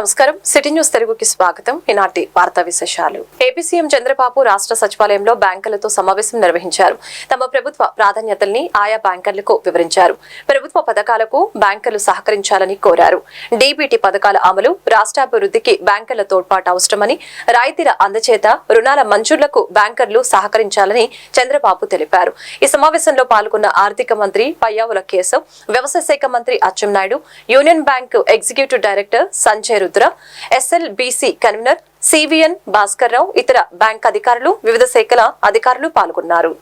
నమస్కారం. City news తెలుగుకి స్వాగతం. ఈనాటి వార్తా విశేషాలు. ఏపీ సీఎం చంద్రబాబు రాష్ట్ర సచివాలయంలో బ్యాంకులతో సమావేశం నిర్వహించారు. తమ ప్రభుత్వ ప్రాధాన్యతల్ని ఆయా బ్యాంకర్లకు వివరించారు. ప్రభుత్వ పథకాలకు బ్యాంకర్లు సహకరించాలని కోరారు. డీబీటీ పథకాల అమలు, రాష్ట్రాభివృద్ధికి బ్యాంకర్ల తోడ్పాటు అవసరమని, రాయితీల అందచేత రుణాల మంజూర్లకు బ్యాంకర్లు సహకరించాలని చంద్రబాబు తెలిపారు. ఈ సమావేశంలో పాల్గొన్న ఆర్థిక మంత్రి పయ్యావుల కేశవ్, వ్యవసాయ శాఖ మంత్రి Atchannaidu, union bank executive director Sanjay Rudra, SLBC convener CVN Bhaskar Rao, ఇతర బ్యాంక్ అధికారులు, వివిధ శాఖల అధికారులు పాల్గొన్నారు.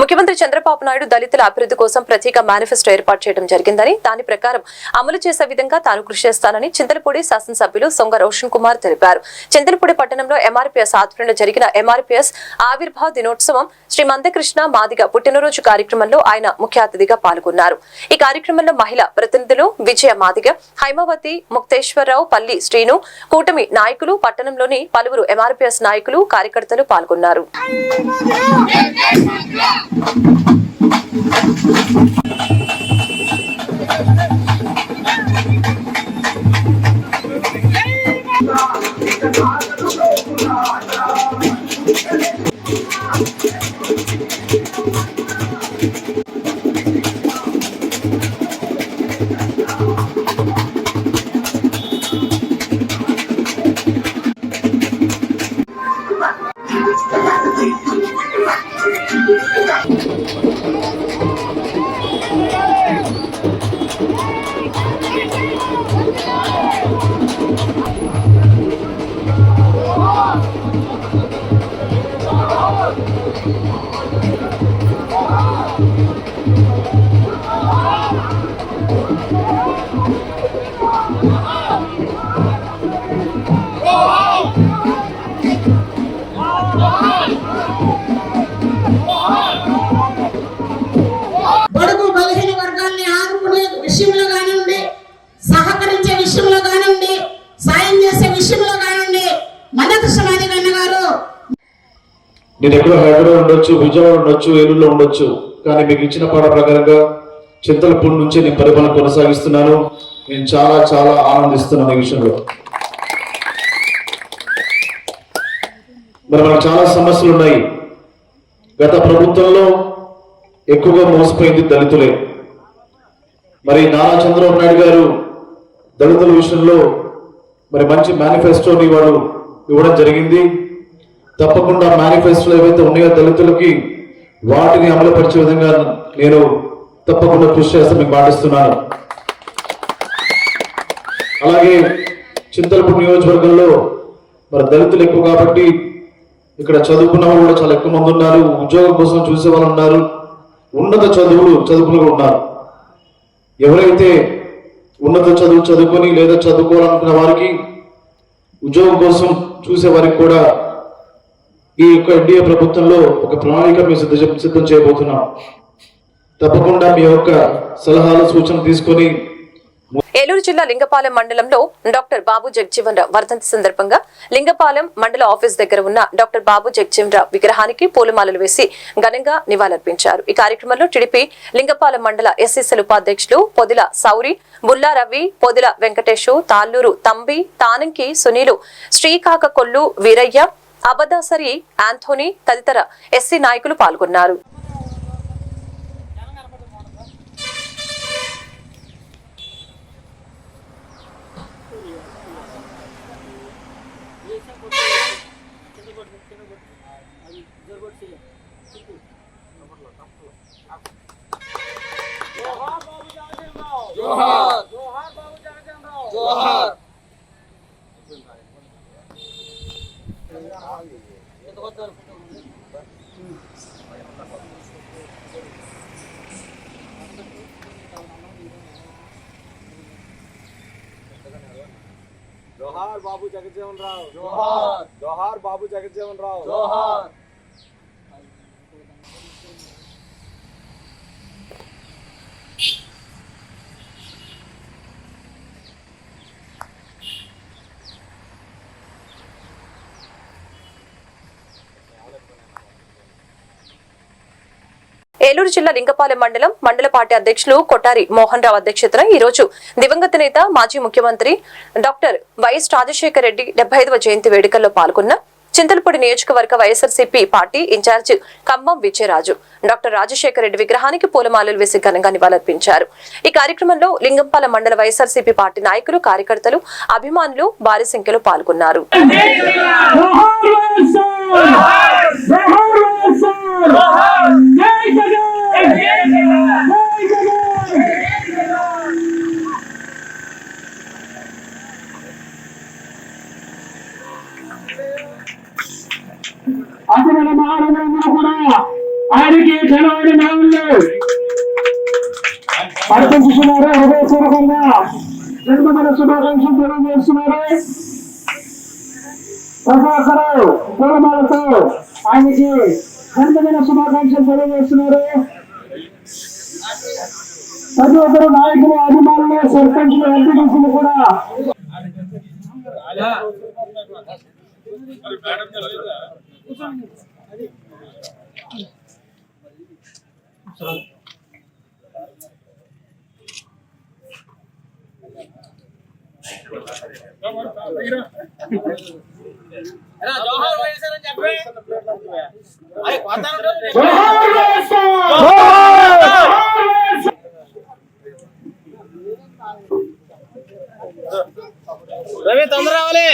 ముఖ్యమంత్రి చంద్రబాబు నాయుడు దళితుల అభివృద్ధి కోసం ప్రత్యేక మేనిఫెస్టో ఏర్పాటు చేయడం జరిగిందని, దాని ప్రకారం అమలు చేసే విధంగా తాను కృషి చేస్తానని చింతలపూడి శాసనసభ్యులు సొంగ రోషన్ కుమార్ తెలిపారు. చింతలపూడి పట్టణంలో ఎంఆర్పీఎస్ ఆధ్వర్యంలో జరిగిన ఎంఆర్పీఎస్ ఆవిర్భావ దినోత్సవం శ్రీ మందకృష్ణ మాదిగ పుట్టినరోజు కార్యక్రమంలో ఆయన ముఖ్య అతిథిగా పాల్గొన్నారు. ఈ కార్యక్రమంలో మహిళా ప్రతినిధులు విజయ మాదిగ, హైమావతి, ముక్తేశ్వరరావు, పల్లి శ్రీను, కూటమి నాయకులు, పట్టణంలోని పలువురు ఎంఆర్పీఎస్ నాయకులు, కార్యకర్తలు పాల్గొన్నారు. నేను ఎక్కడో హైదరాబాద్ ఉండొచ్చు, విజయవాడ ఉండొచ్చు, ఏలూరులో ఉండొచ్చు, కానీ మీకు ఇచ్చిన పాట ప్రకారంగా చింతలపూడి నుంచి నేను పరిపాలన కొనసాగిస్తున్నాను. నేను చాలా చాలా ఆనందిస్తున్నాను ఈ విషయంలో. మరి మనకు చాలా సమస్యలు ఉన్నాయి. గత ప్రభుత్వంలో ఎక్కువగా మోసపోయింది దళితులే. మరి నారా చంద్రబాబు నాయుడు గారు దళితుల విషయంలో మరి మంచి మేనిఫెస్టోని వాడు ఇవ్వడం జరిగింది. తప్పకుండా మేనిఫెస్టోలు ఏవైతే ఉన్నాయో దళితులకి వాటిని అమలుపరిచే విధంగా నేను తప్పకుండా కృషి చేస్తాను, మీకు మాటిస్తున్నాను. అలాగే చింతలపూడి నియోజకవర్గంలో మరి దళితులు ఎక్కువ కాబట్టి ఇక్కడ చదువుకున్న వాళ్ళు కూడా చాలా ఎక్కువ మంది ఉన్నారు. ఉద్యోగం కోసం చూసే వాళ్ళు ఉన్నారు, ఉన్నత చదువులు ఉన్నారు. ఎవరైతే ఉన్నత చదువుకొని లేదా చదువుకోవాలనుకున్న వారికి ఉద్యోగం కోసం చూసే వారికి కూడా ఈ యొక్క ఎన్డీఏ ప్రభుత్వంలో ఒక ప్రణాళిక మేము సిద్ధం చేయబోతున్నాం. తప్పకుండా మీ యొక్క సలహాలు, సూచనలు తీసుకొని. ఏలూరు జిల్లా లింగపాలెం మండలంలో డాక్టర్ బాబు జగజీవన్ రావు వర్ధంతి సందర్భంగా లింగపాలెం మండల ఆఫీస్ దగ్గర ఉన్న డాక్టర్ బాబు జగజీవన్ రావు విగ్రహానికి పూలమాలలు వేసి ఘనంగా నివాళులర్పించారు. ఈ కార్యక్రమంలో టీడీపీ లింగపాలెం మండల ఎస్సీసీల ఉపాధ్యక్షులు పొదిల సౌరి, బుల్లా రవి, పొదిల వెంకటేశు, తాళ్లూరు తంబి, తానంకి సునీలు, శ్రీకాక కొల్లు వీరయ్య, అబదాసరి ఆంథోనీ తదితర ఎస్సీ నాయకులు పాల్గొన్నారు. जोहार बाबू जगजीवन राव जोहार जोहार बाबू जगजीवन राव जोहार। ఏలూరు జిల్లా లింగపాలెం మండల పార్టీ అధ్యక్షులు కొట్టారి మోహన్ రావు అధ్యక్షతన ఈ రోజు దివంగత నేత మాజీ ముఖ్యమంత్రి డాక్టర్ వైఎస్ రాజశేఖర రెడ్డి 75వ జయంతి వేడుకల్లో పాల్గొన్న చింతలపూడి నియోజకవర్గ YSRCP party in charge Khammam Vijayaraju doctor Rajasekhara Reddy విగ్రహానికి పూలమాలలు వేసి ఘనంగా నివాళులర్పించారు. ఈ కార్యక్రమంలో లింగంపాలెం మండల వైఎస్ఆర్సీపీ పార్టీ నాయకులు, కార్యకర్తలు, అభిమానులు భారీ సంఖ్యలో పాల్గొన్నారు. అసలు మహారాజు కూడా ఆయనకి ఘనమైన నామంలో అర్పించుతున్నారు. హృదయపూర్వకంగా జన్మదిన శుభాకాంక్షలు తెలియజేస్తున్నారు. ప్రతి ఒక్కరు పూలమాలతో ఆయనకి జన్మదిన శుభాకాంక్షలు తెలియజేస్తున్నారు. ప్రతి ఒక్కరు నాయకులు, అభిమానులు, సర్పంచులు, ఎంపీటీసీలు కూడా రవి తొందర రావాలి.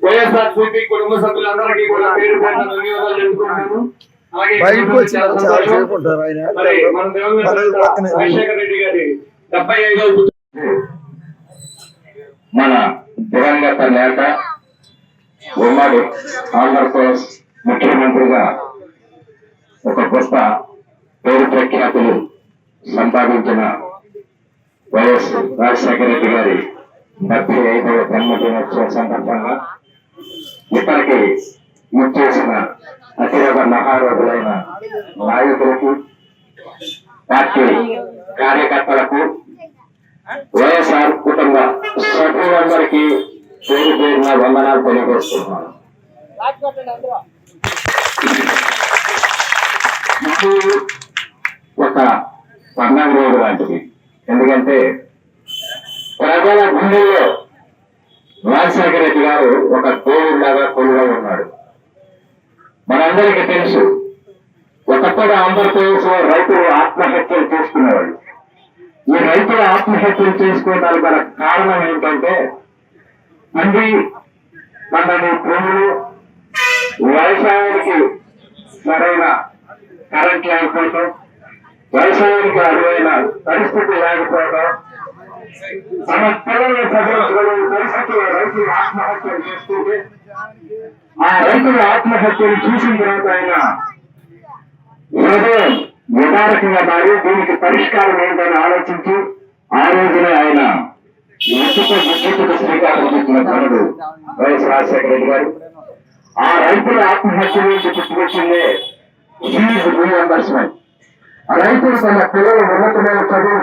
వైఎస్ఆర్సీపీ కుటుంబ సభ్యులందరికీ కూడా పేరు పేరున ధన్యవాదాలు తెలుపుతున్నాను. బయటకు వచ్చి చాలా చేరుకుంటారు ఆయన. రాజశేఖర రెడ్డి గారి 75వ మన దివంగత నేత, ఉమ్మడి ఆంధ్రప్రదేశ్ ముఖ్యమంత్రిగా ఒక గొప్ప పేరు ప్రఖ్యాతులు సంపాదించిన వైఎస్ రాజశేఖర రెడ్డి గారి 75వ జన్మదినోత్సవ సందర్భంగా ఇప్పటికి ముచ్చేసిన అతిరథ మహారోగులైన నాయకులకు, పార్టీ కార్యకర్తలకు, వైఎస్ఆర్ కుటుంబ సభ్యులందరికీ పేరు పేరున వందనాలు తెలియజేస్తున్నాను. ఇది ఒక పండుగ రోజు లాంటిది. ఎందుకంటే ప్రజల గుండెల్లో రాజశేఖర రెడ్డి గారు ఒక దేవుడిలాగా కొలువై ఉన్నాడు. మనందరికీ తెలుసు, ఒకప్పుడు ఆంధ్రప్రదేశ్ లో రైతులు ఆత్మహత్యలు చేసుకునేవాళ్ళు. ఈ రైతులు ఆత్మహత్యలు చేసుకోవడానికి గల కారణం ఏంటంటే మంది మనని భూములు, వ్యవసాయానికి సరైన కరెంట్ లేకపోవడం, వ్యవసాయానికి అనువైన పరిస్థితి లేకపోవడం, మన పిల్లలను చదివించుకునే పరిస్థితిలో రైతులు ఆత్మహత్యలు చేస్తుంటే ఆ రైతుల ఆత్మహత్యలు చూసిన తర్వాత ఆయన హృదయం విదారకంగా మారి దీనికి పరిష్కారం ఏంటని ఆలోచించి ఆ రోజునే ఆయన శ్రీకారం చుట్టిన ఘనుడు వైఎస్ రాజశేఖర రెడ్డి గారు. ఆ రైతుల ఆత్మహత్య నుంచి పుట్టుకొచ్చిందే ఫీజు రీఎంబర్స్మెంట్. రైతులు తమ పిల్లలు ఉన్నతమైన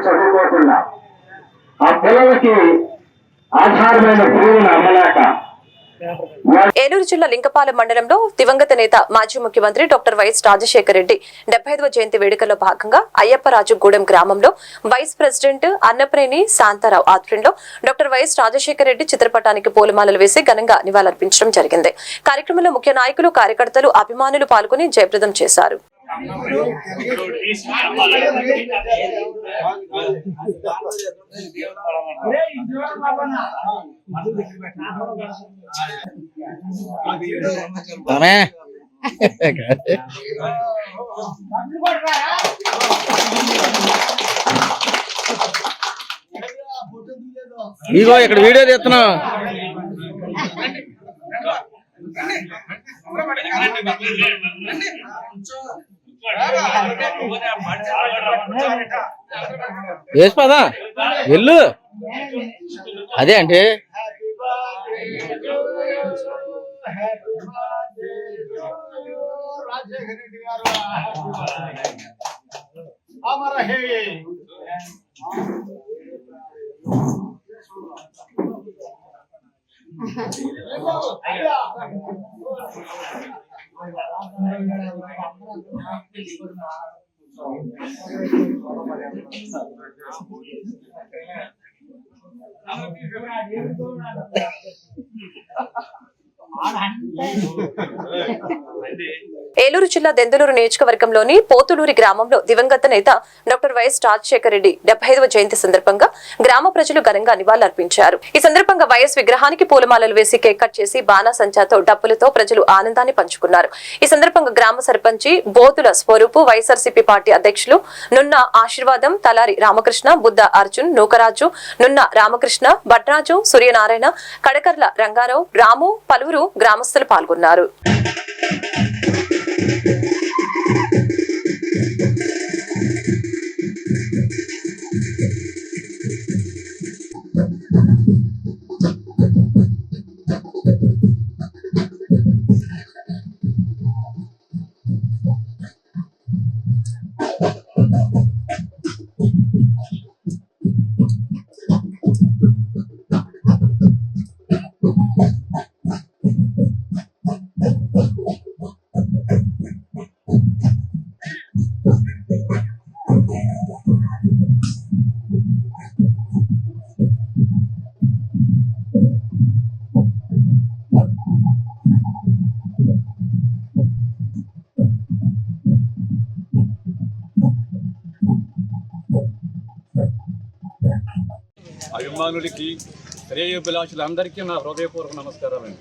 చదువుకోకుండా ఆ పిల్లలకి ఆధారమైన భూమిని అమ్మలేక ఏలూరు జిల్లా లింగపాలెం మండలంలో దివంగత నేత మాజీ ముఖ్యమంత్రి డాక్టర్ వైఎస్ రాజశేఖర రెడ్డి 75వ జయంతి వేడుకల్లో భాగంగా అయ్యప్పరాజుగూడెం గ్రామంలో వైస్ ప్రెసిడెంట్ అన్నప్రేని శాంతారావు ఆధ్వర్యంలో డాక్టర్ వైఎస్ రాజశేఖర రెడ్డి చిత్రపటానికి పూలమాలలు వేసి ఘనంగా నివాళులర్పించడం జరిగింది. కార్యక్రమంలో ముఖ్య నాయకులు, కార్యకర్తలు, అభిమానులు పాల్గొని జయప్రదం చేశారు. ఇగో ఇక్కడ వీడియో తీస్తున్నాం. వేసిపోదా వెళ్ళు. అదే అండి. రాజశేఖర రెడ్డి గారు అమర హే. ఏలూరు జిల్లా దెందులూరు నియోజకవర్గంలోని పోతులూరి గ్రామంలో దివంగత నేత డాక్టర్ వైఎస్ రాజశేఖర రెడ్డి 75వ జయంతి సందర్భంగా గ్రామ ప్రజలు ఘనంగా నివాళులర్పించారు. ఈ సందర్భంగా వైఎస్ విగ్రహానికి పూలమాలలు వేసి కేక్ కట్ చేసి బాణాసంచాతో డప్పులతో ప్రజలు ఆనందాన్ని పంచుకున్నారు. ఈ సందర్భంగా గ్రామ సర్పంచి బోతుల స్వరూపు, వైఎస్ఆర్సీపీ పార్టీ అధ్యక్షులు నున్న ఆశీర్వాదం, తలారి రామకృష్ణ, బుద్ధ అర్జున్, నూకరాజు, నున్న రామకృష్ణ, భట్రాజు, సూర్యనారాయణ, కడకర్ల రంగారావు, రాము, పలువురు గ్రామస్తులు పాల్గొన్నారు. అభిమానులకి, శ్రేయోభిలాషులందరికీ నా హృదయపూర్వక నమస్కారాలండి.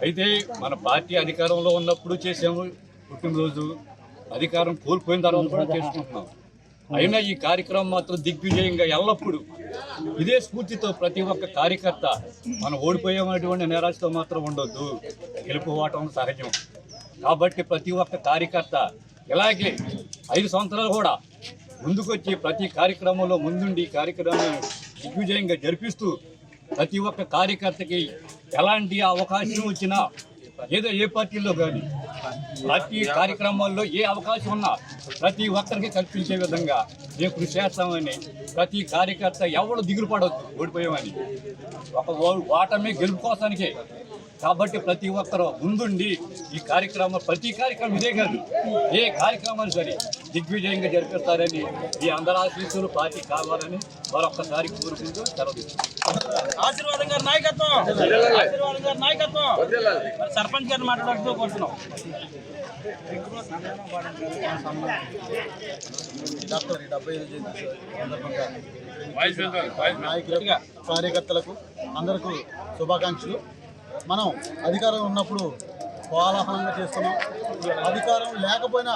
అయితే మన పార్టీ అధికారంలో ఉన్నప్పుడు చేసాము పుట్టినరోజు, అధికారం కోల్పోయిన తర్వాత కూడా చేసుకుంటున్నాం. అయినా ఈ కార్యక్రమం మాత్రం దిగ్విజయంగా ఎల్లప్పుడూ ఇదే స్ఫూర్తితో ప్రతి ఒక్క కార్యకర్త మనం ఓడిపోయేటువంటి నిరాశతో మాత్రం ఉండొద్దు, గెలుపుకోవటం సహజం. కాబట్టి ప్రతి ఒక్క కార్యకర్త ఇలాగే 5 సంవత్సరాలు కూడా ముందుకొచ్చి ప్రతి కార్యక్రమంలో ముందుండి కార్యక్రమాన్ని దిగ్విజయంగా జరిపిస్తూ ప్రతి ఒక్క కార్యకర్తకి ఎలాంటి అవకాశం వచ్చినా, ఏదో ఏ పార్టీలో కానీ పార్టీ కార్యక్రమాల్లో ఏ అవకాశం ఉన్నా ప్రతి ఒక్కరికి కల్పించే విధంగా మేము కృషి చేస్తామని, ప్రతి కార్యకర్త ఎవరు దిగులు పడవద్దు ఓడిపోయామని, ఒక ఓటమి గెలుపు కోసానికే. కాబట్టి ప్రతి ఒక్కరూ ముందుండి ఈ కార్యక్రమం, ప్రతి కార్యక్రమం ఇదే కాదు, ఏ కార్యక్రమాన్ని సరే దిగ్విజయంగా జరిపిస్తారని, ఈ అందరి ఆశీస్సులు పార్టీ కావాలని మరొక్కసారి కోరుకుంటూ సెలవు. ఆశీర్వాదం గారి నాయకత్వం, ఆశీర్వాదం గారి నాయకత్వం. సర్పంచ్ గారిని మాట్లాడుతూ కోరుతున్నాం. డాక్టర్ 75వ జయంతి సందర్భంగా నాయకులుగా కార్యకర్తలకు అందరికీ శుభాకాంక్షలు. మనం అధికారం ఉన్నప్పుడు కోలాహలంగా చేస్తున్నాం, అధికారం లేకపోయినా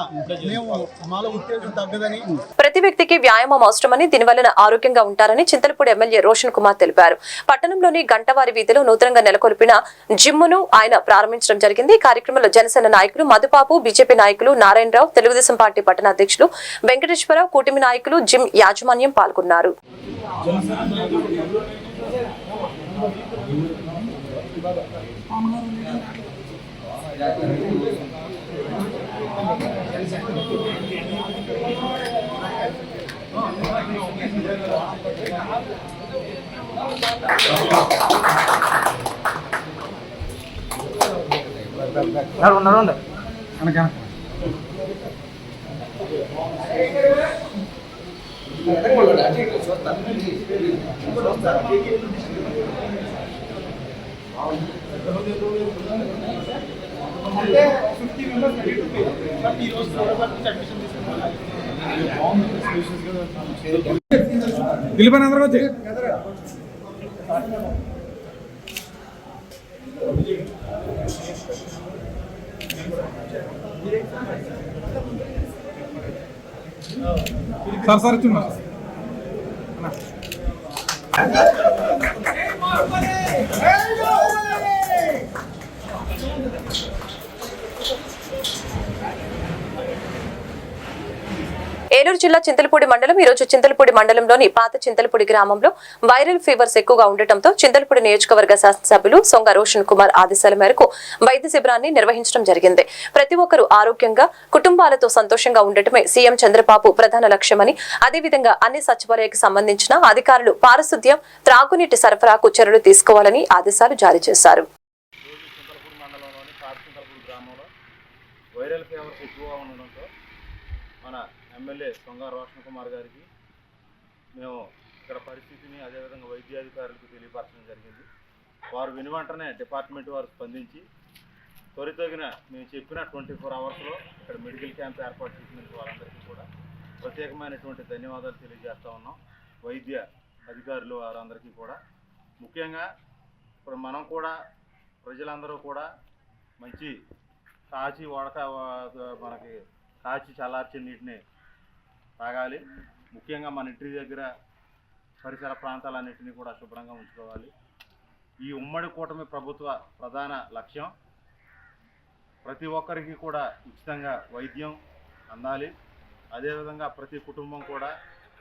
మేము మాలో ఉత్తేజం తగ్గదని. ప్రతి వ్యక్తికి వ్యాయామం అవసరమని, దీనివల్ల ఆరోగ్యంగా ఉంటారని చింతలపూడి ఎమ్మెల్యే రోషన్ కుమార్ తెలిపారు. పట్టణంలోని గంటవారి వీధిలో నూతనంగా నెలకొల్పిన జిమ్మును ఆయన ప్రారంభించడం జరిగింది. ఈ కార్యక్రమంలో జనసేన నాయకులు మధుబాబు, బీజేపీ నాయకులు నారాయణరావు, తెలుగుదేశం పార్టీ పట్టణ అధ్యక్షులు వెంకటేశ్వరరావు, కూటమి నాయకులు, జిమ్ యాజమాన్యం పాల్గొన్నారు. పిలిపని అందరూ వచ్చి సార్ ఇచ్చున్నా ఏలూరు జిల్లా చింతలపూడి మండలం ఈ రోజు చింతలపూడి మండలంలోని పాత చింతలపూడి గ్రామంలో వైరల్ ఫీవర్స్ ఎక్కువగా ఉండటంతో చింతలపూడి నియోజకవర్గ శాసనసభ్యులు సొంగ రోషన్ కుమార్ ఆదేశాల మేరకు వైద్య శిబిరాన్ని నిర్వహించడం జరిగింది. ప్రతి ఒక్కరూ ఆరోగ్యంగా కుటుంబాలతో సంతోషంగా ఉండటమే సీఎం చంద్రబాబు ప్రధాన లక్ష్యమని, అదేవిధంగా అన్ని సచివాలయాలకు సంబంధించిన అధికారులు పారిశుద్ధ్యం, త్రాగునీటి సరఫరాకు చర్యలు తీసుకోవాలని ఆదేశాలు జారీ చేశారు. వైరల్ ఫీవర్స్ ఎక్కువగా ఉండడంతో మన ఎమ్మెల్యే సొంగ రోషన్ కుమార్ గారికి మేము ఇక్కడ పరిస్థితిని అదేవిధంగా వైద్యాధికారులకు తెలియపరచడం జరిగింది. వారు విని వెంటనే డిపార్ట్మెంట్ వారు స్పందించి త్వరితగిన మేము చెప్పిన 24 అవర్స్లో ఇక్కడ మెడికల్ క్యాంప్ ఏర్పాటు చేసినందుకు వారందరికీ కూడా ప్రత్యేకమైనటువంటి ధన్యవాదాలు తెలియజేస్తూ ఉన్నాం. వైద్య అధికారులు వారందరికీ కూడా ముఖ్యంగా ఇప్పుడు మనం కూడా ప్రజలందరూ కూడా మంచి కాచి మనకి కాచి చల్లార్చిన నీటిని తాగాలి. ముఖ్యంగా మన ఇంటి దగ్గర పరిసర ప్రాంతాలన్నింటినీ కూడా శుభ్రంగా ఉంచుకోవాలి. ఈ ఉమ్మడి కూటమి ప్రభుత్వ ప్రధాన లక్ష్యం ప్రతి ఒక్కరికి కూడా ఉచితంగా వైద్యం అందాలి. అదేవిధంగా ప్రతి కుటుంబం కూడా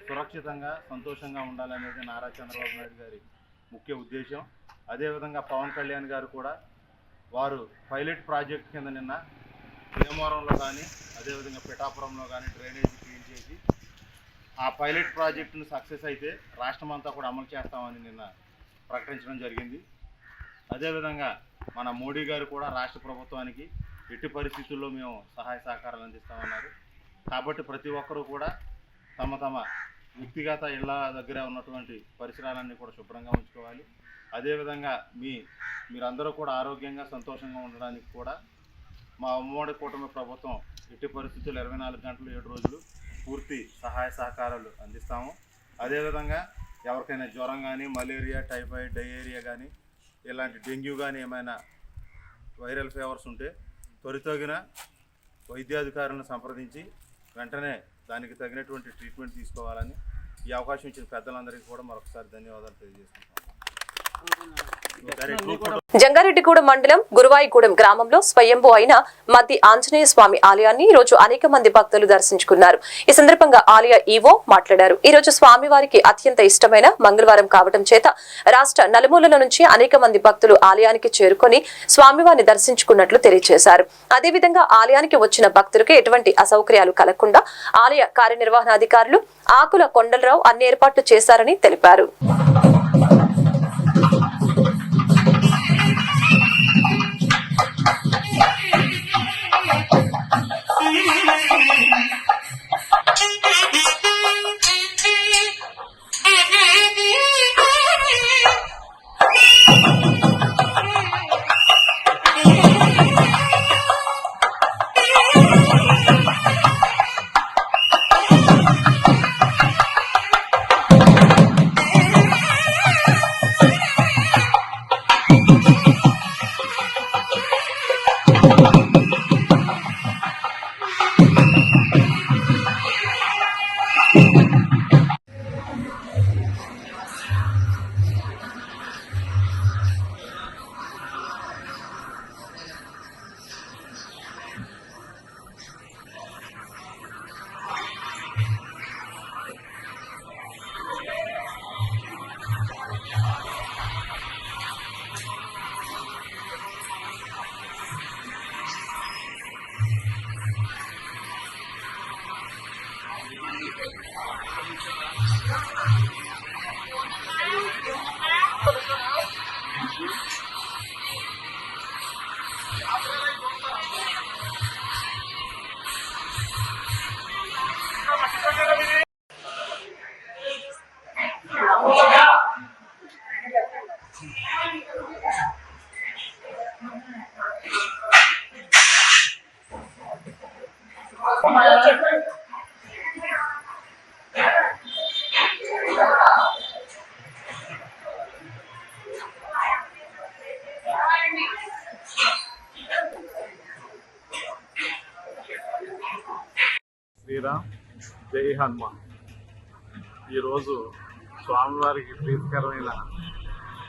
సురక్షితంగా సంతోషంగా ఉండాలనేది నారా చంద్రబాబు నాయుడు గారి ముఖ్య ఉద్దేశం. అదేవిధంగా పవన్ కళ్యాణ్ గారు కూడా వారు పైలట్ ప్రాజెక్ట్ కింద నిన్న భీమవరంలో కానీ అదేవిధంగా పిఠాపురంలో కానీ డ్రైనేజీ క్లీన్ చేసి ఆ పైలట్ ప్రాజెక్టును సక్సెస్ అయితే రాష్ట్రం అంతా కూడా అమలు చేస్తామని నిన్న ప్రకటించడం జరిగింది. అదేవిధంగా మన మోడీ గారు కూడా రాష్ట్ర ప్రభుత్వానికి ఎట్టి పరిస్థితుల్లో మేము సహాయ సహకారాలు అందిస్తామన్నారు. కాబట్టి ప్రతి ఒక్కరూ కూడా తమ తమ వ్యక్తిగత ఇళ్ల దగ్గర ఉన్నటువంటి పరిసరాలన్నీ కూడా శుభ్రంగా ఉంచుకోవాలి. అదేవిధంగా మీరందరూ కూడా ఆరోగ్యంగా సంతోషంగా ఉండడానికి కూడా మా ఉమ్మడి కూటమి ప్రభుత్వం ఎట్టి పరిస్థితుల్లో 24 గంటలు 7 రోజులు పూర్తి సహాయ సహకారాలు అందిస్తాము. అదేవిధంగా ఎవరికైనా జ్వరం కానీ మలేరియా, టైఫాయిడ్, డయేరియా కానీ ఇలాంటి డెంగ్యూ కానీ ఏమైనా వైరల్ ఫీవర్స్ ఉంటే త్వరితగిన వైద్యాధికారులను సంప్రదించి వెంటనే దానికి తగినటువంటి ట్రీట్మెంట్ తీసుకోవాలని ఈ అవకాశం ఇచ్చిన పెద్దలందరికీ కూడా మరొకసారి ధన్యవాదాలు తెలియజేస్తున్నాం. జంగారెడ్డిగూడెం మండలం గురువాయిగూడెం గ్రామంలో స్వయంభూ అయిన మద్ది ఆంజనేయ స్వామి ఆలయాన్ని ఈ రోజు అనేక మంది భక్తులు దర్శించుకున్నారు. ఈ సందర్భంగా ఆలయ ఈవో మాట్లాడారు. ఈ రోజు స్వామివారికి అత్యంత ఇష్టమైన మంగళవారం కావడం చేత రాష్ట్ర నలుమూలల నుంచి అనేక మంది భక్తులు ఆలయానికి చేరుకొని స్వామివారిని దర్శించుకున్నట్లు తెలియజేశారు. అదేవిధంగా ఆలయానికి వచ్చిన భక్తులకు ఎటువంటి అసౌకర్యాలు కలగకుండా ఆలయ కార్యనిర్వహణాధికారులు ఆకుల కొండలరావు అన్ని ఏర్పాట్లు చేశారని తెలిపారు. శ్రీరామ్ జై హనుమాన్. ఈరోజు స్వామివారికి ప్రీతికరమైన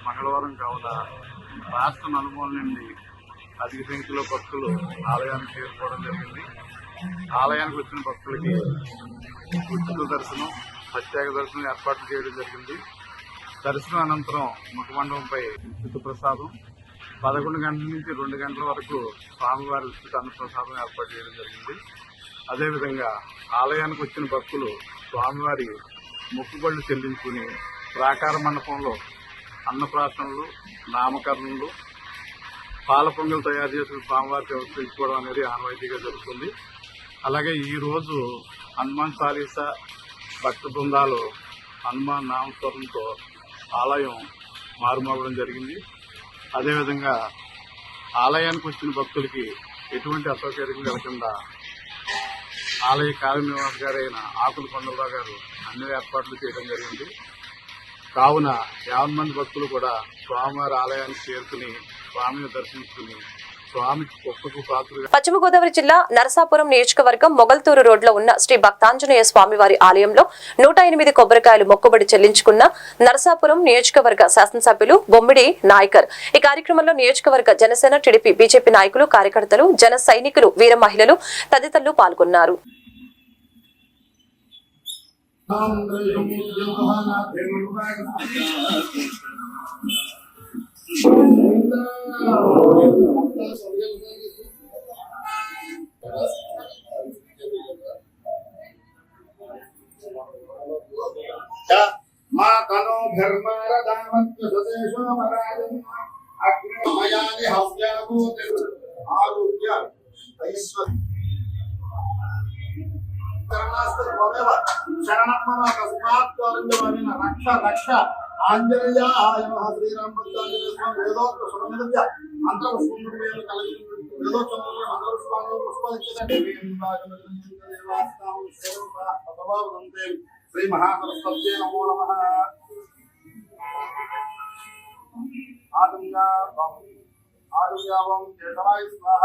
మంగళవారం కావున రాష్ట్ర నలుమూల నుండి అధిక సంఖ్యలో భక్తులు ఆలయానికి చేరుకోవడం జరిగింది. ఆలయానికి వచ్చిన భక్తులకి ఉచిత దర్శనం, ప్రత్యేక దర్శనం ఏర్పాట్లు చేయడం జరిగింది. దర్శనం అనంతరం ముఖమండపంపై ఉచిత ప్రసాదం, 11 గంటల నుంచి 2 గంటల వరకు స్వామివారి ఉచిత అన్నప్రసాదం ఏర్పాటు చేయడం జరిగింది. అదేవిధంగా ఆలయానికి వచ్చిన భక్తులు స్వామివారి మొక్కుబళ్ళు చెల్లించుకుని ప్రాకార మండపంలో అన్నప్రాసనలు, నామకరణలు, పాల పొంగలు తయారు చేసిన స్వామివారికి సమర్పించుకోవడం అనేది ఆనవాయితీగా జరుగుతుంది. అలాగే ఈరోజు హనుమాన్ చాలీసా భక్త బృందాలు హనుమాన్ నామస్మరణతో ఆలయం మారుమోగడం జరిగింది. అదేవిధంగా ఆలయానికి వచ్చిన భక్తులకి ఎటువంటి అసౌకర్యం కలగకుండా ఆలయ కార్యనిర్వాహక గారైన ఆకుల కొండలరావు గారు అన్ని ఏర్పాట్లు చేయడం జరిగింది. కావున 50 మంది భక్తులు కూడా స్వామివారి ఆలయానికి చేరుకుని స్వామిని దర్శించుకుని స్వామికి ఒక్కకు పాత్రగా. పశ్చిమ గోదావరి జిల్లా నరసాపురం నియోజకవర్గం మొగల్తూరు రోడ్లో ఉన్న శ్రీ భక్తాంజనేయ స్వామివారి ఆలయంలో 108 కొబ్బరికాయలు మొక్కుబడి చెల్లించుకున్న నరసాపురం నియోజకవర్గ శాసనసభ్యులు బొమ్మిడి నాయకర్. ఈ కార్యక్రమంలో నియోజకవర్గ జనసేన, టీడీపీ, బీజేపీ నాయకులు, కార్యకర్తలు, జన సైనికులు, వీర మహిళలు తదితరులు పాల్గొన్నారు. మా తనో ధర్మారదామత్య స్వదేశో మరాజం అగ్నిమయాని హవ్యాభూతి ఆరోగ్య ఐశ్వర్య శరణమ్మ తస్మాత్ రక్ష రక్ష ఆంజనేయ శ్రీరామ భక్తాంజనేయ స్వామి వేదోక్త సురమిద్య మంత్రపుష్పములు కలిగి వేదోక్తములు మంత్రపుష్పాలు పుష్పలించదండి శ్రీ మహాసరస్వత్యే నమో నమః. ఆదివ్యావం కేశవాయ స్వాహ,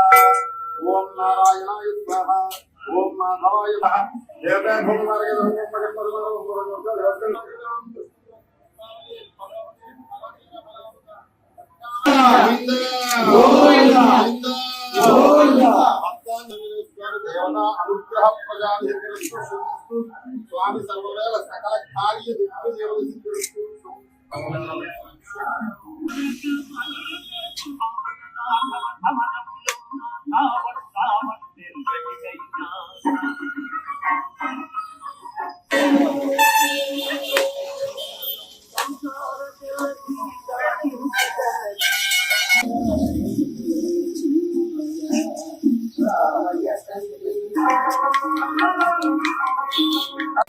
ఓం నారాయణాయ స్వాహ, ఓం మాధవాయ స్వాహ. అనుగ్రహ ప్రజాధికరిస్తూ స్వామి సర్వవేళ సకల కార్య దిక్కు నిర్వహిస్తూ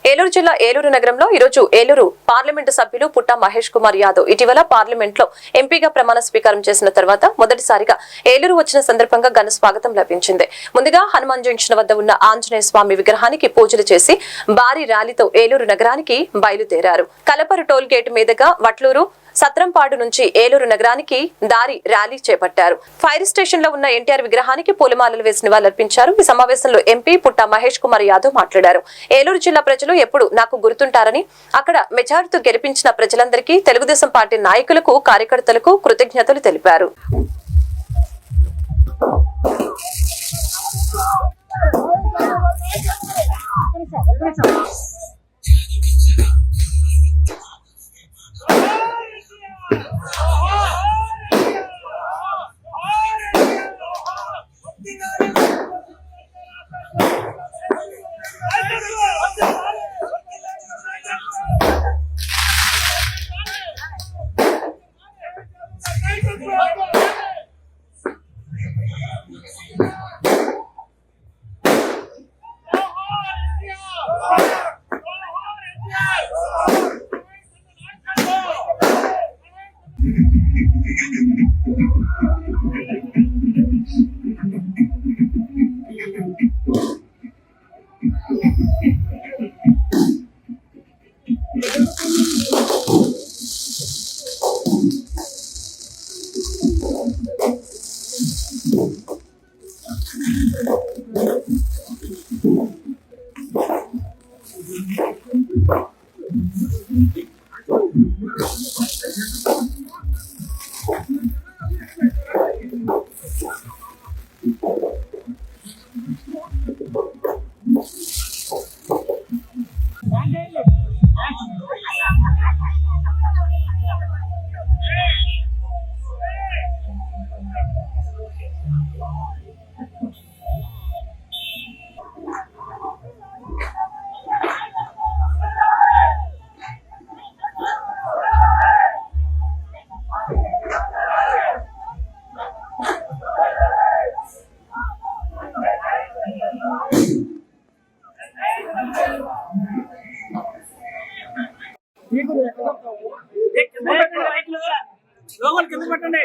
ఏలూరు జిల్లా ఏలూరు నగరంలో ఈరోజు ఏలూరు పార్లమెంటు సభ్యులు పుట్టా మహేష్ కుమార్ యాదవ్ ఇటీవల పార్లమెంట్ లో ఎంపీగా ప్రమాణ స్వీకారం చేసిన తర్వాత మొదటిసారిగా ఏలూరు వచ్చిన సందర్భంగా ఘన స్వాగతం లభించింది. ముందుగా హనుమాన్ జంక్షన్ వద్ద ఉన్న ఆంజనేయ స్వామి విగ్రహానికి పూజలు చేసి భారీ ర్యాలీతో ఏలూరు నగరానికి బయలుదేరారు. కలపరు టోల్ గేట్ మీదుగా వట్లూరు, సత్రంపాడు నుంచి ఏలూరు నగరానికి దారి ర్యాలీ చేపట్టారు. ఫైర్ స్టేషన్ లో ఉన్న ఎన్టీఆర్ విగ్రహానికి పూలమాలలు వేసి నివాళులర్పించారు. ఈ సమావేశంలో ఎంపీ పుట్టా మహేష్ కుమార్ యాదవ్ మాట్లాడారు. ఏలూరు జిల్లా ప్రజలు ఎప్పుడు నాకు గుర్తుంటారని, అక్కడ మెజారిటీతో గెలిపించిన ప్రజలందరికీ, తెలుగుదేశం పార్టీ నాయకులకు, కార్యకర్తలకు కృతజ్ఞతలు తెలిపారు. లోపల కింద పెట్టండి.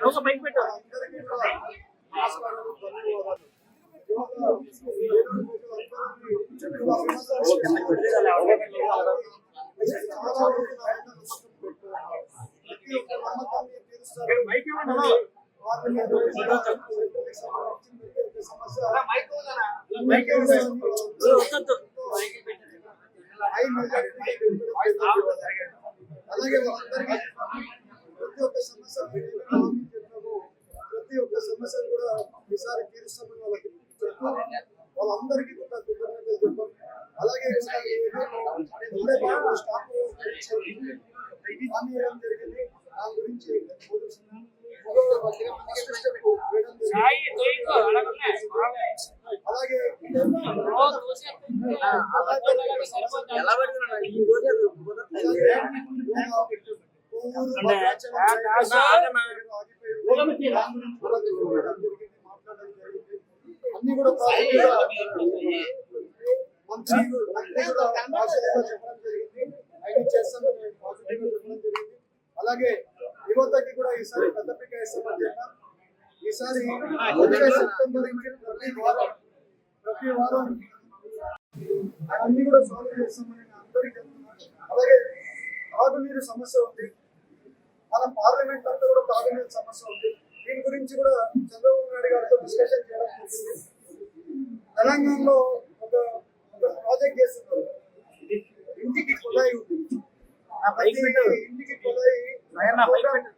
ఒక బైక్ పెట్టు. అలాగే వాళ్ళందరికీ ప్రతి ఒక్క సమస్య ప్రతి ఒక్క సమస్యను కూడా ఈసారి తీరుస్తామని వాళ్ళకి చెప్తూ వాళ్ళందరికీ కూడా కృతజ్ఞతలు చెప్పాం. అలాగే హామీ ఇవ్వడం జరిగింది. దాని గురించి అలాగే అన్ని కూడా మంత్రి కూడా పాజిటివ్గా చెప్పడం జరిగింది. అవి చేస్తామని పాజిటివ్గా చెప్పడం జరిగింది. అలాగే యువతకి కూడా ఈసారి పెద్దపీట వేస్తామని చెప్పాం. ఈసారి సెప్టెంబర్ ప్రతి వారం అన్ని కూడా సాల్వ్ చేస్తామని అందరికీ చెప్తున్నారు. అలాగే తాగునీరు సమస్య ఉంది. మన పార్లమెంట్ అంతా కూడా తాగునీరు సమస్య ఉంది. దీని గురించి కూడా చంద్రబాబు నాయుడు గారితో డిస్కషన్ చేయడం జరిగింది. తెలంగాణలో ఒక ప్రాజెక్ట్ చేస్తున్నారు. ఇంటికి కుళాయి ఉంది. ఇంటికి కుళాయి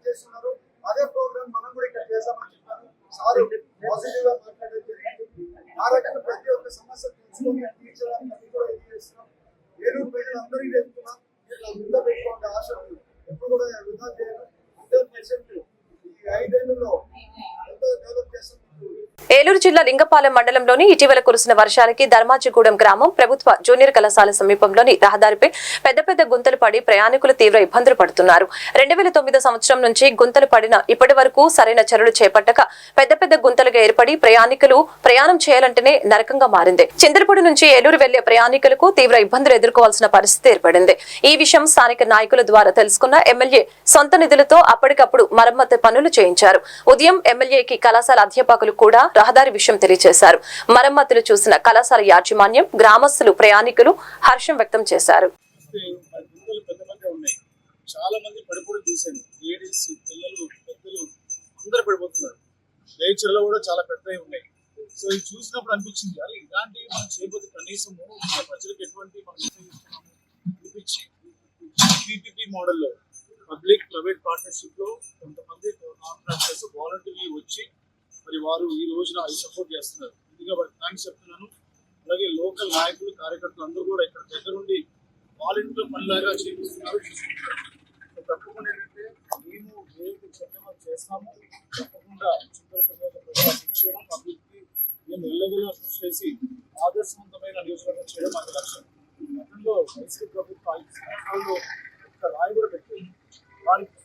చేస్తున్నారు. అదే ప్రోగ్రామ్ మనం కూడా ఇక్కడ చేస్తామని చెప్పారు. సార్ పాజిటివ్ గా మాట్లాడడం జరిగింది. ఆ రకంగా ప్రతి ఒక్క సమస్య తెలుసుకొని తీర్చడానికి అది కూడా ఇది చేస్తున్నాం. ఏలూరు ప్రజలందరికీ చెప్తున్నాం, ముందు పెట్టుకోండి ఆశలు ఎప్పుడు కూడా వృధా చేయడం. 100% ఈ 5 ఏళ్లలో ఎంత డెవలప్ చేస్తాం. ఏలూరు జిల్లా లింగపాలెం మండలంలోని ఇటీవల కురిసిన వర్షాలకి ధర్మాజిగూడెం గ్రామం ప్రభుత్వ జూనియర్ కళాశాల సమీపంలోని రహదారిపై పెద్ద పెద్ద గుంతలు పడి ప్రయాణికులు తీవ్ర ఇబ్బందులు పడుతున్నారు. 2009 సంవత్సరం నుంచి గుంతలు పడిన ఇప్పటి వరకు సరైన చర్యలు చేపట్టక పెద్ద పెద్ద గుంతలుగా ఏర్పడి ప్రయాణికులు ప్రయాణం చేయాలంటేనే నరకంగా మారింది. చింతలపూడి నుంచి ఏలూరు వెళ్లే ప్రయాణికులకు తీవ్ర ఇబ్బందులు ఎదుర్కోవాల్సిన పరిస్థితి ఏర్పడింది. ఈ విషయం స్థానిక నాయకుల ద్వారా తెలుసుకున్న ఎమ్మెల్యే సొంత నిధులతో అప్పటికప్పుడు మరమ్మతు పనులు చేయించారు. ఉదయం ఎమ్మెల్యేకి కళాశాల అధ్యాపకులు కూడా రహదారి విషయం తెలియజేశారు. మరమ్మతులు చూసిన కళాశాల యాజమాన్యం, గ్రామస్తులు, ప్రయాణికులు హర్షం వ్యక్తం చేశారు. చాలా మంది పడిపోవడం చూశాను. లేడీస్, పిల్లలు, పెద్దలు అందరూ పడిపోతున్నారు. నేచర్లో కూడా చాలా పెద్దవి ఉన్నాయి. సో ఇది చూసినప్పుడు అనిపించింది, అది ఇలాంటివి మనం చేయబోతే కనీసం ప్రజలకు ఎటువంటి మనం అనిపించి పీపీపీ మోడల్లో పబ్లిక్ ప్రైవేట్ పార్ట్నర్షిప్ లో కొంతమంది కాంట్రాక్టర్స్ వాలంటీర్లు వచ్చి మరి వారు ఈ రోజున సపోర్ట్ చేస్తున్నారు. ముందుగా వారికి థ్యాంక్స్ చెప్తున్నాను. అలాగే లోకల్ నాయకులు, కార్యకర్తలు అందరూ కూడా ఇక్కడ దగ్గరుండి వాలంటీర్ పనిలాగా చేపిస్తున్నారు, చూసుకుంటున్నారు. తప్పకుండా ఏంటంటే మేము ఏదైతే చర్యలు చేస్తామో తప్పకుండా చింతలపల్లి సంక్షేమం అభివృద్ధికి మేము ఎల్లగలా కృషి చేసి ఆదర్శవంతమైన నియోజకవర్గం చేయడం మాకు లక్ష్యం. గతంలో వైసీపీ ప్రభుత్వం 5 సంవత్సరాల్లో ఒక రాయి కూడా పెట్టింది. వారికి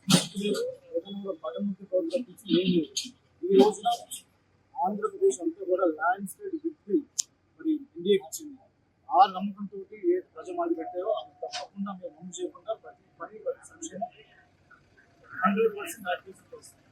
పదముఖి ప్రభుత్వం ఏం లేదు. ఈ రోజున ఆంధ్రప్రదేశ్ అంతా కూడా ల్యాండ్ స్లైడ్ విక్టరీ మరి ఇండియాకి ఇచ్చింది. ఆ నమ్మకంతో ఏ ప్రజలు పెట్టారో అది తప్పకుండా మేము అమలు చేయకుండా ప్రతి పని సంక్షేమం 100% యాక్టివిటీ చేస్తాం.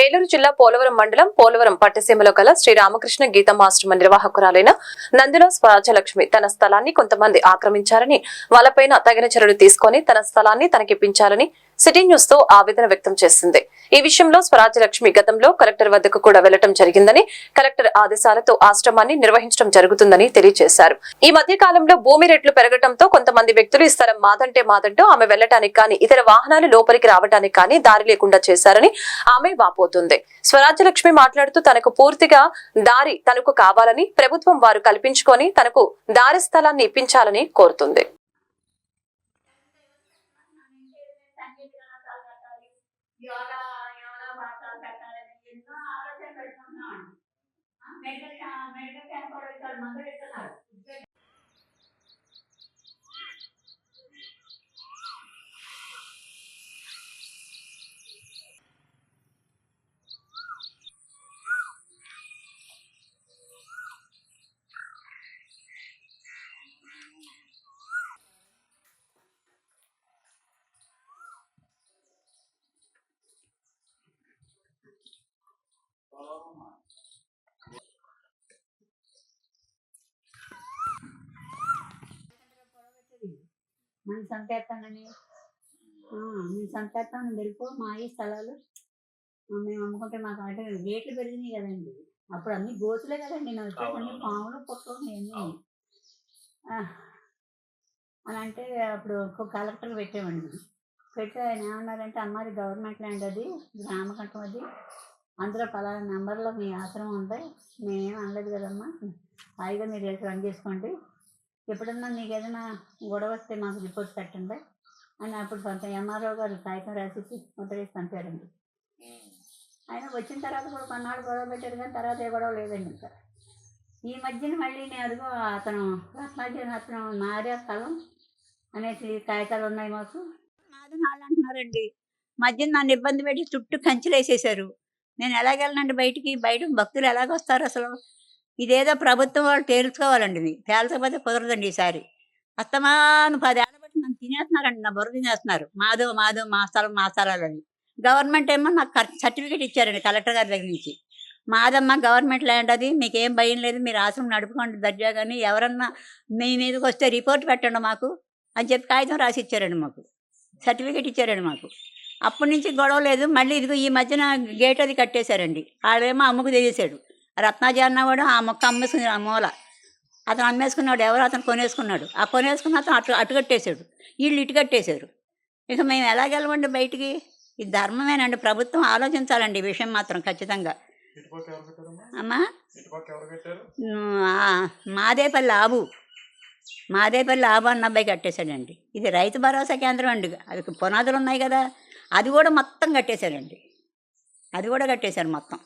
ఏలూరు జిల్లా పోలవరం మండలం పోలవరం పట్టసీమలో గల శ్రీ రామకృష్ణ గీతమాశ్రమ నిర్వాహకురాలైన నందుల స్వరాజ్యలక్ష్మి తన స్థలాన్ని కొంతమంది ఆక్రమించారని, వాళ్ళపైన తగిన చర్యలు తీసుకుని తన స్థలాన్ని తనకిప్పించాలని సిటీ న్యూస్ తో ఆవేదన వ్యక్తం చేసింది. ఈ విషయంలో స్వరాజ్యలక్ష్మి గతంలో కలెక్టర్ వద్దకు కూడా వెళ్లడం జరిగిందని, కలెక్టర్ ఆదేశాలతో ఆశ్రమాన్ని నిర్వహించడం జరుగుతుందని తెలియజేశారు. ఈ మధ్య కాలంలో భూమి రేట్లు పెరగడంతో కొంతమంది వ్యక్తులు ఈ స్థలం మాదంటూ ఆమె వెళ్లడానికి కానీ ఇతర వాహనాలు లోపలికి రావడానికి కానీ దారి లేకుండా చేశారని ఆమె వాపోతుంది. స్వరాజ్యలక్ష్మి మాట్లాడుతూ తనకు పూర్తిగా దారి తనకు కావాలని, ప్రభుత్వం వారు కల్పించుకొని తనకు దారి స్థలాన్ని ఇప్పించాలని కోరుతుంది. మనం చంపేస్తానని మేము చంపేస్తామని వెళ్ళిపో మా ఈ స్థలాలు మేము అమ్ముకుంటే మాకు అంటే రేట్లు పెరిగినాయి కదండి. అప్పుడు అన్ని గోతులే కదండి నేను వచ్చేసరికి పాములు పుట్టలు ఇవన్నీ అని అంటే అప్పుడు కలెక్టర్ పెట్టామండి. పెట్టి ఆయన ఏమన్నారంటే అమ్మాయి గవర్నమెంట్ ల్యాండ్ అది గ్రామకంఠం అది అందులో పలానా నెంబర్లో మీ ఆశ్రమం ఉంది. మేమేం అనలేదు కదమ్మా, హాయిగా మీరు వెళ్ళి రన్ చేసుకోండి, ఎప్పుడన్నా మీకు ఏదైనా గొడవ వస్తే మాకు రిపోర్ట్ పెట్టండి అని అప్పుడు ఎంఆర్ఓ గారు కాగితం రాసేసి ముద్రేసి పంపారండి. ఆయన వచ్చిన తర్వాత కూడా కొన్నాళ్ళు గొడవ పెట్టారు కానీ తర్వాత ఏ గొడవ లేదండి. ఇంకా ఈ మధ్యన మళ్ళీ నేను అదిగో అతను అతను మారే స్థలం అనేసి కాగితాలు ఉన్నాయి మాకు. నాది నాళ్ళు అంటున్నారండి. మధ్యన నన్ను ఇబ్బంది పెట్టి చుట్టూ కంచెలు వేసేసారు. నేను ఎలాగెళ్ళనండి బయటికి? బయట భక్తులు ఎలాగొస్తారు అసలు? ఇదేదో ప్రభుత్వం వాళ్ళు తేల్చుకోవాలండి. ఇది తేల్చకపోతే కుదరదండి. ఈసారి అస్తమాను 10 ఏళ్ళ బట్టి నన్ను తినేస్తున్నారండి, నా బుర్ర తినేస్తున్నారు. మాదో మా స్థలం మా స్థలాలని. గవర్నమెంట్ ఏమో నాకు సర్టిఫికేట్ ఇచ్చారండి కలెక్టర్ గారి దగ్గర నుంచి. మాదమ్మ గవర్నమెంట్ ల్యాండ్ అది, మీకేం భయం లేదు, మీరు ఆశ్రమం నడుపుకోండి దర్జా, కానీ ఎవరన్నా మీ మీదకి వస్తే రిపోర్ట్ పెట్టండి మాకు అని చెప్పి కాగితం రాసి ఇచ్చారండి, మాకు సర్టిఫికేట్ ఇచ్చారండి మాకు. అప్పటి నుంచి గొడవ లేదు. మళ్ళీ ఇదిగో ఈ మధ్యన గేట్ అది కట్టేశారండి. ఆడేమో అమ్మకు తెలిసాడు. రత్నాజీ అన్నవాడు ఆ మొక్క అమ్మేసుకుని ఆ మూల అతను అమ్మేసుకున్నాడు. ఎవరు అతను కొనేసుకున్నాడు. ఆ కొనేసుకున్న అతను అటు కట్టేశాడు, వీళ్ళు ఇటు కట్టేశారు. ఇక మేము ఎలాగెళ్ళమండి బయటికి? ఇది ధర్మమేనండి. ప్రభుత్వం ఆలోచించాలండి ఈ విషయం మాత్రం ఖచ్చితంగా. అమ్మా మాదేపల్లి ఆబు అన్న అబ్బాయి కట్టేశాడండి. ఇది రైతు భరోసా కేంద్రం అండి. అది పునాదులు ఉన్నాయి కదా, అది కూడా మొత్తం కట్టేశాడండి. అది కూడా కట్టేశారు మొత్తం.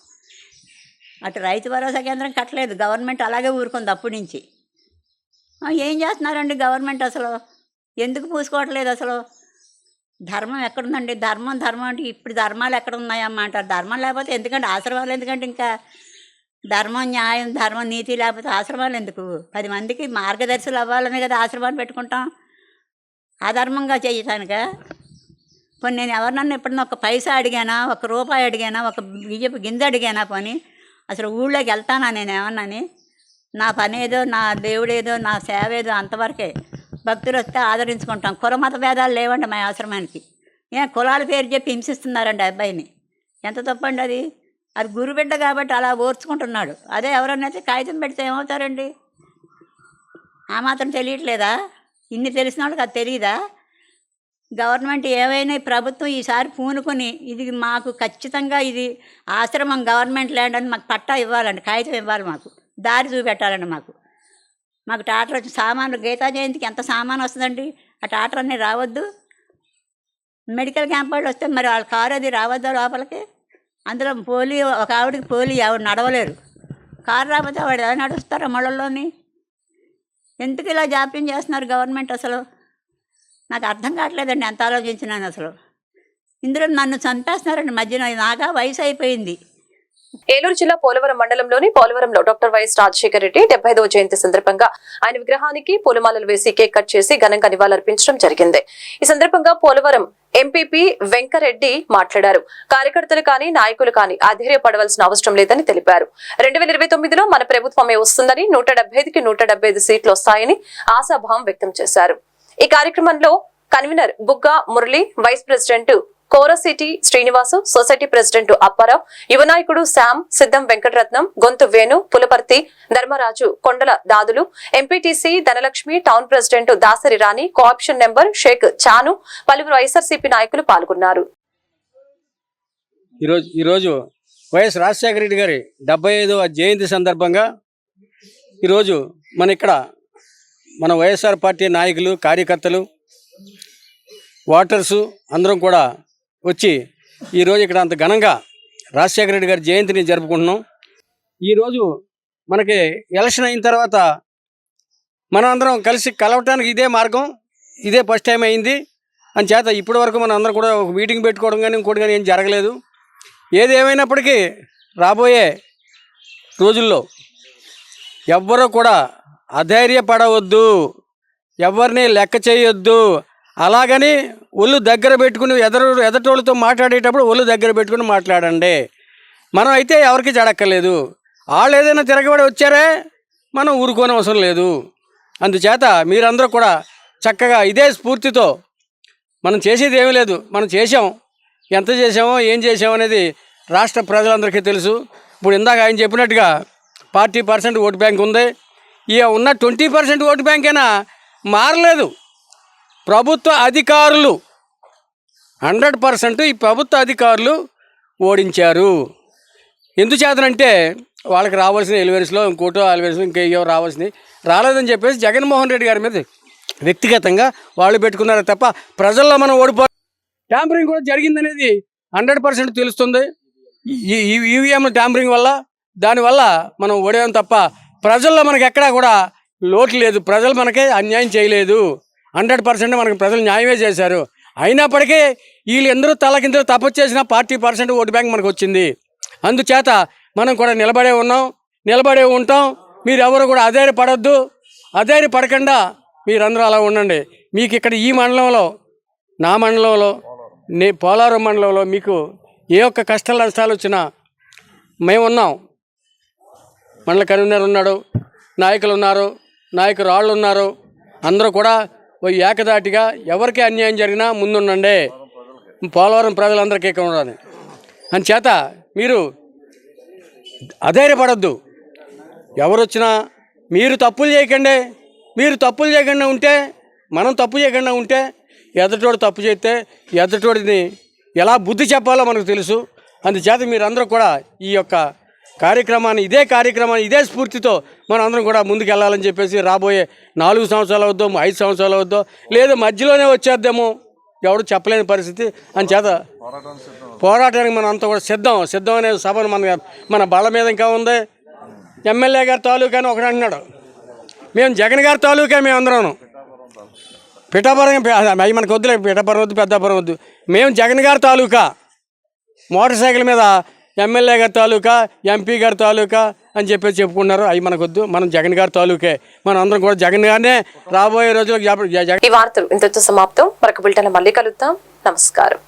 అటు రైతు భరోసా కేంద్రం కట్టలేదు, గవర్నమెంట్ అలాగే ఊరుకుంది అప్పటి నుంచి. ఏం చేస్తున్నారండి గవర్నమెంట్ అసలు? ఎందుకు పూసుకోవట్లేదు అసలు? ధర్మం ఎక్కడుందండి? ధర్మం అంటే ఇప్పుడు ధర్మాలు ఎక్కడ ఉన్నాయమ్మా అంటారు. ధర్మం లేకపోతే ఎందుకంటే ఆశ్రమాలు ఎందుకంటే? ఇంకా ధర్మం, న్యాయం, ధర్మం, నీతి లేకపోతే ఆశ్రమాలు ఎందుకు? 10 మందికి మార్గదర్శులు అవ్వాలనే కదా ఆశ్రమాలు పెట్టుకుంటాం, అధర్మంగా చేయటానిక? పోనీ నేను ఎవరినన్నా ఎప్పుడన్నా ఒక పైసా అడిగానా, ఒక రూపాయి అడిగానా, ఒక బియ్యపు గింజ అడిగానా? పోనీ అసలు ఊళ్ళోకి వెళ్తానా నేను ఏమన్నాని? నా పని ఏదో, నా దేవుడేదో, నా సేవ ఏదో అంతవరకే. భక్తులు వస్తే ఆదరించుకుంటాం. కుల మత భేదాలు లేవండి మా ఆశ్రమానికి. కులాల పేరు చెప్పి హింసిస్తున్నారండి అబ్బాయిని. ఎంత తప్పండి అది? అది గురుబిడ్డ కాబట్టి అలా ఓర్చుకుంటున్నాడు. అదే ఎవరన్నైతే కాగితం పెడితే ఏమవుతారండి? ఆ మాత్రం తెలియట్లేదా? ఇన్ని తెలిసిన వాళ్ళకి అది తెలియదా? గవర్నమెంట్ ఏమైనా ప్రభుత్వం ఈసారి పూనుకొని ఇది మాకు ఖచ్చితంగా ఇది ఆశ్రమం గవర్నమెంట్ ల్యాండ్ అని మాకు పట్టా ఇవ్వాలండి, కాగితం ఇవ్వాలి, మాకు దారి చూపెట్టాలండి. మాకు టాటర్ వచ్చి సామాన్లు గీతా జయంతికి ఎంత సామాను వస్తుందండి? ఆ టాటర్ అన్నీ రావద్దు? మెడికల్ క్యాంప్ వాళ్ళు వస్తే మరి వాళ్ళ కారు అది రావద్దా లోపలికి? అందులో పోలియో, ఒక ఆవిడకి పోలియో, ఆవిడ నడవలేరు. కారు రాకపోతే ఆవిడ ఎలా నడుస్తారు మళ్ళల్లోని? ఎందుకు ఇలా జాప్యం చేస్తున్నారు గవర్నమెంట్ అసలు? నాకు అర్థం కావట్లేదండి ఎంత ఆలోచించినాను అసలు. ఇందులో నన్ను చంపేస్తున్నారండి మధ్యన. నాగా వయసు అయిపోయింది. ఏలూరు జిల్లా పోలవరం మండలంలోని పోలవరంలో డాక్టర్ వైఎస్ రాజశేఖర రెడ్డి 75వ జయంతి సందర్భంగా ఆయన విగ్రహానికి పూలమాలలు వేసి కేక్ కట్ చేసి ఘనంగా నివాళులర్పించడం జరిగింది. ఈ సందర్భంగా పోలవరం ఎంపీపీ వెంకరెడ్డి మాట్లాడారు. కార్యకర్తలు కానీ నాయకులు కానీ అధైర్యపడవలసిన అవసరం లేదని తెలిపారు. 2029లో మన ప్రభుత్వమే వస్తుందని, 175కి 175 సీట్లు వస్తాయని ఆశాభావం వ్యక్తం చేశారు. ఈ కార్యక్రమంలో convener Bugga Murali, vice president Korasiti Srinivasu, society president Apparao, యువ నాయకుడు శామ్, సిద్ధం వెంకటరత్నం, గొంతు Venu, Pulaparthi Dharmaraju, Kondala Dadulu, MPTC Dhanalakshmi, town president Dasari Rani, co-option number Shaik Chanu, పలువురు వైఎస్ఆర్సీపీ నాయకులు పాల్గొన్నారు. ఈరోజు వైఎస్ రాజశేఖర రెడ్డి గారి 75వ జయంతి సందర్భంగా ఈరోజు మన వైఎస్ఆర్ పార్టీ నాయకులు, కార్యకర్తలు, ఓటర్సు అందరం కూడా వచ్చి ఈరోజు ఇక్కడ అంత ఘనంగా రాజశేఖర రెడ్డి గారి జయంతిని జరుపుకుంటున్నాం. ఈరోజు మనకి ఎలక్షన్ అయిన తర్వాత మనం అందరం కలిసి కలవటానికి ఇదే మార్గం, ఇదే ఫస్ట్ టైం అయింది. అని చేత ఇప్పటి వరకు మనం అందరం కూడా ఒక మీటింగ్ పెట్టుకోవడం కానీ ఇంకోటి కానీ ఏం జరగలేదు. ఏది ఏమైనప్పటికీ రాబోయే రోజుల్లో ఎవ్వరూ కూడా అధైర్యపడవద్దు, ఎవరిని లెక్క చేయొద్దు. అలాగని ఒళ్ళు దగ్గర పెట్టుకుని ఎదటోళ్ళతో మాట్లాడేటప్పుడు ఒళ్ళు దగ్గర పెట్టుకుని మాట్లాడండి. మనం అయితే ఎవరికి జడక్కర్లేదు. వాళ్ళు ఏదైనా తిరగబడి వచ్చారే మనం ఊరుకోని అవసరం లేదు. అందుచేత మీరందరూ కూడా చక్కగా ఇదే స్ఫూర్తితో మనం చేసేది ఏమీ లేదు, మనం చేసాం, ఎంత చేసామో ఏం చేసామో అనేది రాష్ట్ర ప్రజలందరికీ తెలుసు. ఇప్పుడు ఇందాక ఆయన చెప్పినట్టుగా 40% ఓటు బ్యాంక్ ఉంది. ఇక ఉన్న 20% ఓటు బ్యాంక్ అయినా మారలేదు. ప్రభుత్వ అధికారులు 100% ఈ ప్రభుత్వ అధికారులు ఓడించారు. ఎందుచేతనంటే వాళ్ళకి రావాల్సిన ఎలివెన్స్లో ఇంకోటో ఎలివెన్స్లో ఇంకేయో రావాల్సినవి రాలేదని చెప్పేసి జగన్మోహన్ రెడ్డి గారి మీద వ్యక్తిగతంగా వాళ్ళు పెట్టుకున్నారే తప్ప ప్రజల్లో మనం ఓడిపో ట్యాంపరింగ్ కూడా జరిగిందనేది 100% తెలుస్తుంది. ఈ ఈవీఎం ట్యాంపరింగ్ వల్ల దానివల్ల మనం ఓడాం తప్ప ప్రజల్లో మనకి ఎక్కడా కూడా లోటు లేదు. ప్రజలు మనకి అన్యాయం చేయలేదు. 100% మనకి ప్రజలు న్యాయమే చేశారు. అయినప్పటికీ వీళ్ళందరూ తలకిందరూ తపస్సు చేసిన 40% ఓటు బ్యాంక్ మనకు వచ్చింది. అందుచేత మనం కూడా నిలబడే ఉంటాం. మీరు ఎవరు కూడా అధైర్యపడద్దు. అధైర్యపడకుండా మీరందరూ అలా ఉండండి. మీకు ఇక్కడ ఈ మండలంలో, నా మండలంలో, పోలవరం మండలంలో మీకు ఏ ఒక్క కష్టాలు నష్టాలు వచ్చినా మేము ఉన్నాం. మండల కన్వీనర్ ఉన్నాడు, నాయకులు ఉన్నారు, నాయకురాళ్ళు ఉన్నారు. అందరూ కూడా ఏకదాటిగా ఎవరికి అన్యాయం జరిగినా ముందుండండి. పోలవరం ప్రజలందరికీ ఇక్కడ ఉండాలి. అందుచేత మీరు అధైర్యపడద్దు. ఎవరు వచ్చినా మీరు తప్పులు చేయకండి. మీరు తప్పులు చేయకుండా ఉంటే, మనం తప్పు చేయకుండా ఉంటే, ఎదుటోడు తప్పు చేస్తే ఎదుటోడిని ఎలా బుద్ధి చెప్పాలో మనకు తెలుసు. అందుచేత మీరందరూ కూడా ఈ యొక్క కార్యక్రమాన్ని ఇదే స్ఫూర్తితో మనం అందరం కూడా ముందుకు వెళ్ళాలని చెప్పేసి రాబోయే 4 సంవత్సరాలు అవుద్దో 5 సంవత్సరాలు అవుద్దో లేదు మధ్యలోనే వచ్చేద్దామో ఎవడు చెప్పలేని పరిస్థితి. అందుచేత పోరాటానికి మనం అంతా కూడా సిద్ధం అనే సభను మన బళ్ళ మీద ఇంకా ఉంది. ఎమ్మెల్యే గారి తాలూకా అని ఒకడు అంటున్నాడు. మేము జగన్ గారి తాలూకా, మేము అందరం పిఠాపురం అవి మనకు వద్దులే, పిఠాపురం వద్దు, పెద్దాపురం వద్దు. మేము జగన్ గారి తాలూకా మోటార్ సైకిల్ మీద ఎమ్మెల్యే గారి తాలూకా, ఎంపీ గారి తాలూకా అని చెప్పేసి చెప్పుకున్నారు. అవి మనకు వద్దు. మనం జగన్ గారి తాలూకే. మనం అందరం కూడా జగన్ గారినే రాబోయే రోజులకు. ఈ వార్తలు ఇంతతో సమాప్తం. మరొక బులెటిన్ మళ్ళీ కలుద్దాం. నమస్కారం.